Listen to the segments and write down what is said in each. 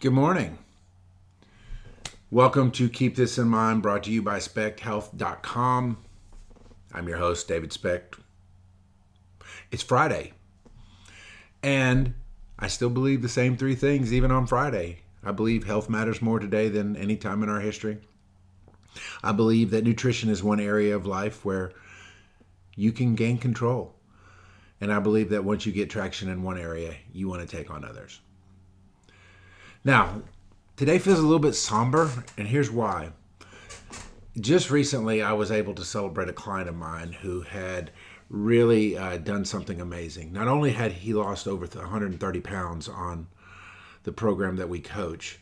Good morning. Welcome to Keep This in Mind, brought to you by SpectHealth.com. I'm your host, David Specht. It's Friday, and I still believe the same three things even on Friday. I believe health matters more today than any time in our history. I believe that nutrition is one area of life where you can gain control. And I believe that once you get traction in one area, you want to take on others. Now, today feels a little bit somber, and here's why. Just recently, I was able to celebrate a client of mine who had really done something amazing. Not only had he lost over 130 pounds on the program that we coach,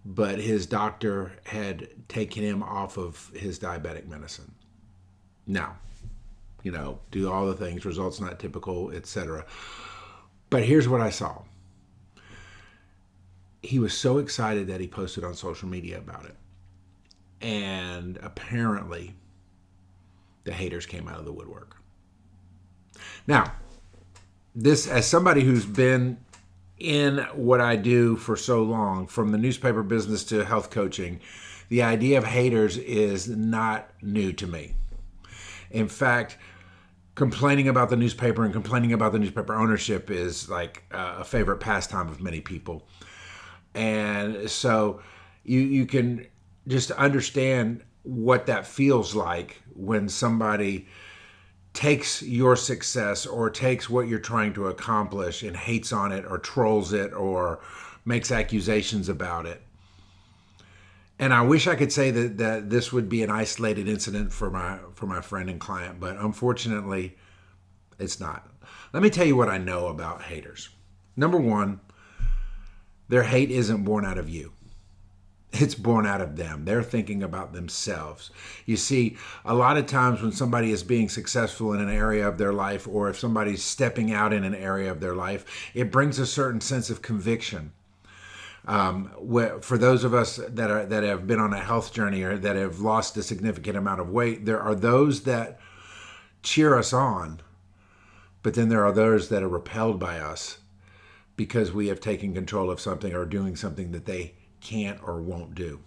but his doctor had taken him off of his diabetic medicine. Now, do all the things, results not typical, etc. But here's what I saw. He was so excited that he posted on social media about it. And apparently, the haters came out of the woodwork. Now, this, as somebody who's been in what I do for so long, from the newspaper business to health coaching, the idea of haters is not new to me. In fact, complaining about the newspaper and complaining about the newspaper ownership is like a favorite pastime of many people. And so you can just understand what that feels like when somebody takes your success or takes what you're trying to accomplish and hates on it or trolls it or makes accusations about it. And I wish I could say that this would be an isolated incident for my friend and client, but unfortunately, it's not. Let me tell you what I know about haters. Number one, their hate isn't born out of you. It's born out of them. They're thinking about themselves. You see, a lot of times when somebody is being successful in an area of their life, or if somebody's stepping out in an area of their life, it brings a certain sense of conviction. For those of us that have been on a health journey or that have lost a significant amount of weight, there are those that cheer us on, but then there are those that are repelled by us because we have taken control of something or doing something that they can't or won't do.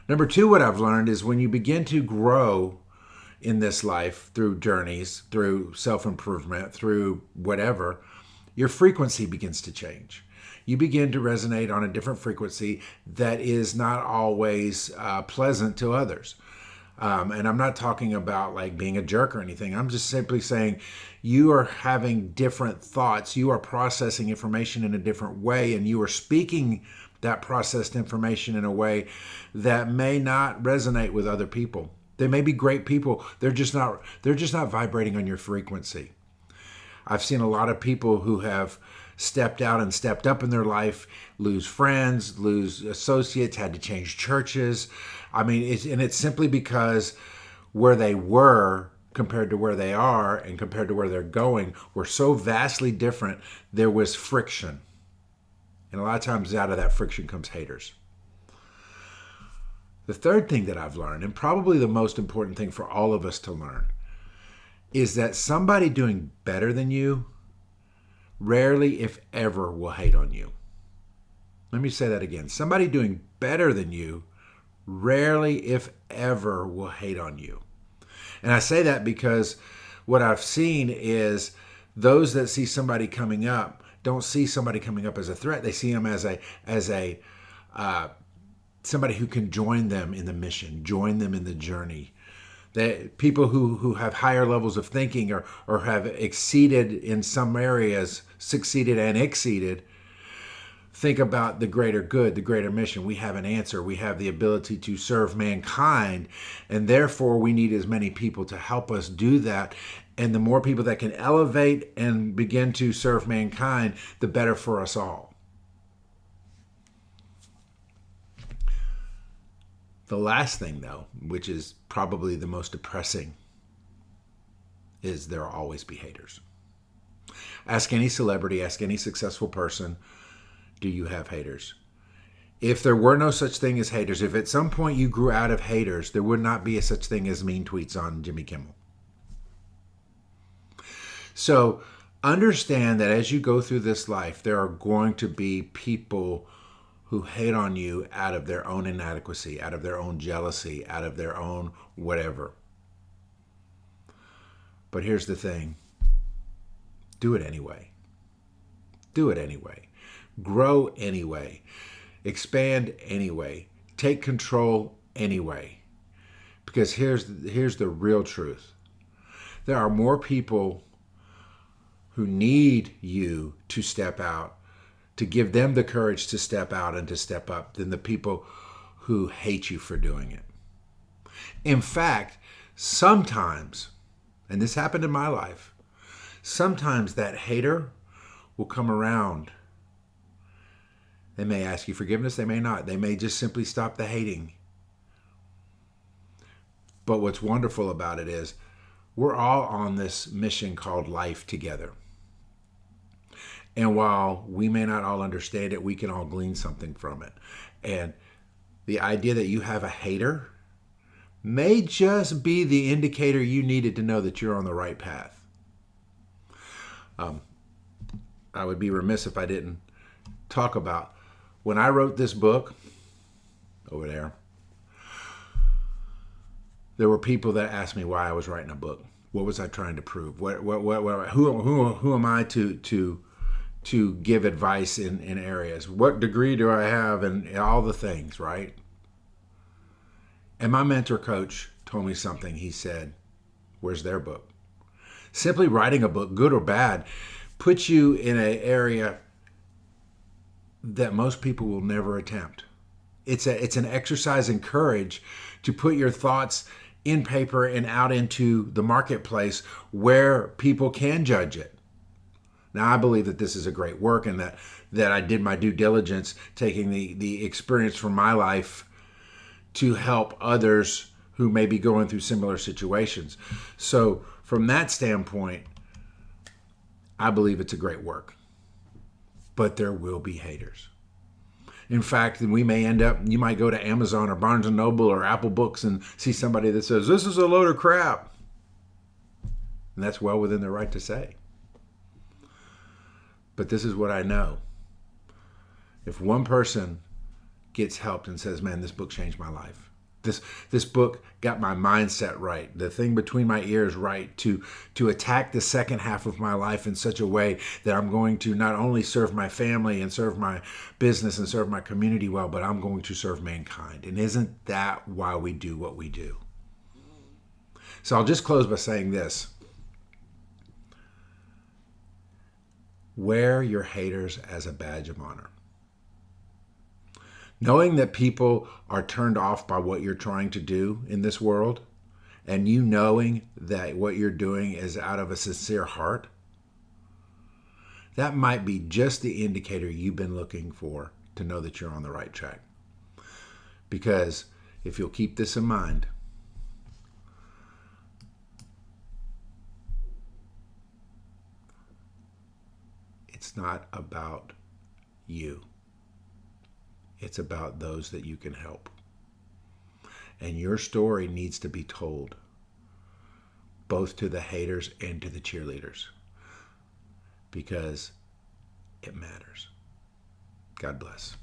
Number two, what I've learned is when you begin to grow in this life through journeys, through self-improvement, through whatever, your frequency begins to change. You begin to resonate on a different frequency that is not always pleasant to others. And I'm not talking about like being a jerk or anything. I'm just simply saying you are having different thoughts. You are processing information in a different way, and you are speaking that processed information in a way that may not resonate with other people. They may be great people. They're just not vibrating on your frequency. I've seen a lot of people who have stepped out and stepped up in their life, lose friends, lose associates, had to change churches. I mean, it's simply because where they were compared to where they are and compared to where they're going were so vastly different, there was friction. And a lot of times out of that friction comes haters. The third thing that I've learned, and probably the most important thing for all of us to learn, is that somebody doing better than you rarely, if ever, will hate on you. Let me say that again. Somebody doing better than you rarely, if ever, will hate on you. And I say that because what I've seen is those that see somebody coming up don't see somebody coming up as a threat. They see them as somebody who can join them in the mission, join them in the journey. That people who have higher levels of thinking or have exceeded in some areas, succeeded and exceeded, think about the greater good, the greater mission. We have an answer. We have the ability to serve mankind, and therefore we need as many people to help us do that. And the more people that can elevate and begin to serve mankind, the better for us all. The last thing, though, which is probably the most depressing, is there will always be haters. Ask any celebrity, ask any successful person, do you have haters? If there were no such thing as haters, if at some point you grew out of haters, there would not be a such thing as mean tweets on Jimmy Kimmel. So Understand that as you go through this life, there are going to be people who hate on you out of their own inadequacy, out of their own jealousy, out of their own whatever. But here's the thing. Do it anyway. Do it anyway. Grow anyway. Expand anyway. Take control anyway. Because here's the real truth. There are more people who need you to step out, to give them the courage to step out and to step up, than the people who hate you for doing it. In fact, sometimes, and this happened in my life, sometimes that hater will come around. They may ask you forgiveness, they may not. They may just simply stop the hating. But what's wonderful about it is we're all on this mission called life together. And while we may not all understand it, we can all glean something from it. And the idea that you have a hater may just be the indicator you needed to know that you're on the right path. I would be remiss if I didn't talk about when I wrote this book over there. There were people that asked me why I was writing a book. What was I trying to prove? Who am I to give advice in areas? What degree do I have? And all the things, right? And my mentor coach told me something. He said, where's their book? Simply writing a book, good or bad, puts you in an area that most people will never attempt. It's an exercise in courage to put your thoughts in paper and out into the marketplace where people can judge it. Now, I believe that this is a great work and that I did my due diligence, taking the experience from my life to help others who may be going through similar situations. So from that standpoint, I believe it's a great work. But there will be haters. In fact, we may end up, you might go to Amazon or Barnes & Noble or Apple Books and see somebody that says, this is a load of crap. And that's well within their right to say. But this is what I know. If one person gets helped and says, man, this book changed my life. This book got my mindset right. The thing between my ears right to attack the second half of my life in such a way that I'm going to not only serve my family and serve my business and serve my community well, but I'm going to serve mankind. And isn't that why we do what we do? So I'll just close by saying this. Wear your haters as a badge of honor. Knowing that people are turned off by what you're trying to do in this world, and you knowing that what you're doing is out of a sincere heart, that might be just the indicator you've been looking for to know that you're on the right track. Because if you'll keep this in mind, it's not about you. It's about those that you can help. And your story needs to be told, both to the haters and to the cheerleaders, because it matters. God bless.